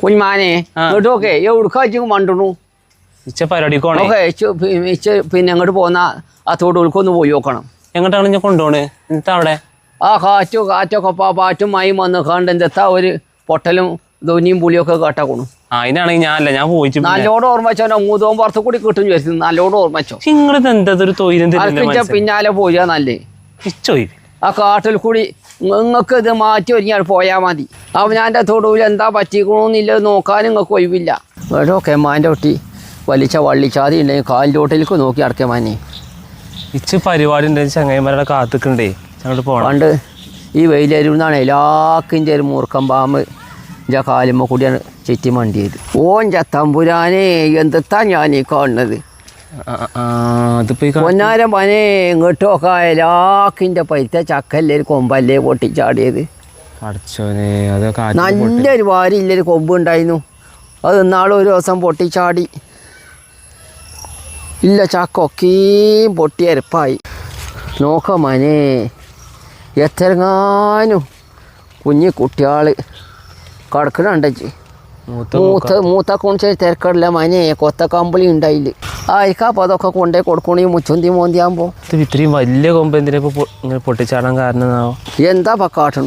കുഞ്ഞുമാനെ ഇങ്ങോട്ടൊക്കെ എവിടുക്കാച്ചു മണ്ടണു പിന്നെ അങ്ങോട്ട് പോന്ന ആ തോടുകൾക്കൊന്ന് പോയി നോക്കണം. എങ്ങോട്ടാണ് ഞാൻ കൊണ്ടുപോണേ? എന്താ അവിടെ ആ കാറ്റൊക്കെ പാറ്റും മയും വന്ന് കണ്ട് എന്താ ഒരു പൊട്ടലും ധോനിയും പുളിയൊക്കെ കേട്ടാക്കണു. അതിനാണെങ്കിൽ ഞാനല്ല, ഞാൻ പോയിട്ട് നല്ലോട് ഓർമ്മ വെച്ചോ. മൂതവും പുറത്ത് കൂടി കിട്ടും വിചാരിച്ചു. നല്ലോട് ഓർമ്മ വെച്ചോ. നിങ്ങളെന്തൊരു തൊഴിലും പിന്നാലെ പോയാ നല്ലേ. ആ കാട്ടിൽ കൂടി നിങ്ങൾക്ക് ഇത് മാറ്റി ഒരുങ്ങിയാൽ പോയാൽ മതി. അവനാൻ്റെ തൊടുവിൽ എന്താ പറ്റിക്കണമെന്നില്ല നോക്കാൻ നിങ്ങൾക്ക് ഒഴിവില്ല. കേട്ടോക്കെ മാൻ്റെ ഒട്ടി വലിച്ച വള്ളിച്ചാതി ഉണ്ടെങ്കിൽ കാലിൻ്റെ ഓട്ടിലേക്ക് നോക്കി അടക്കാൻ മാനെ. പരിപാടി ഉണ്ടെങ്കിൽ ചങ്ങായിമാരുടെ കാത്തിക്കണ്ടേ ഞങ്ങൾ പോകണം. പണ്ട് ഈ വെയിലരുന്നാണ് എല്ലാക്കിൻ്റെ ഒരു മൂർക്കം പാമ്പ് എൻ്റെ കാലുമ്മ കൂടിയാണ് ചെറ്റി മണ്ടിയത്. ഓൻ തമ്പുരാനെ എന്തെത്താ ഞാൻ ഈ കാണുന്നത്. പൊന്നാരം പനെ ഇങ്ങോട്ടൊക്കെ എല്ലാക്കിൻ്റെ പൈത്ത ചക്കല്ലേ കൊമ്പല്ലേ പൊട്ടിച്ചാടിയത്. നല്ലൊരു വാരില്ലൊരു കൊമ്പ് ഉണ്ടായിരുന്നു. അത് ഇന്നാളും ഒരു ദിവസം പൊട്ടിച്ചാടി. ഇല്ല ചക്കൊക്കെയും പൊട്ടിയരപ്പായി. നോക്ക മനെ എത്രങ്ങാനും കുഞ്ഞു കുട്ടിയാൾ കിടക്കണുണ്ടച്ച്. മൂത്ത കൊണിച്ച് തിരക്കടില്ല മനെ. കൊത്ത കമ്പിളി ഉണ്ടായില്ല. ആയിരിക്കാം അതൊക്കെ കൊണ്ടേ കൊടുക്കണേ മുച്ചുന്തി മോന്തിയാകുമ്പോൾ. ഇത്രയും വലിയ കൊമ്പ് എന്തിനാ പൊട്ടിച്ചാടാൻ കാരണം എന്താ കാട്ടണം.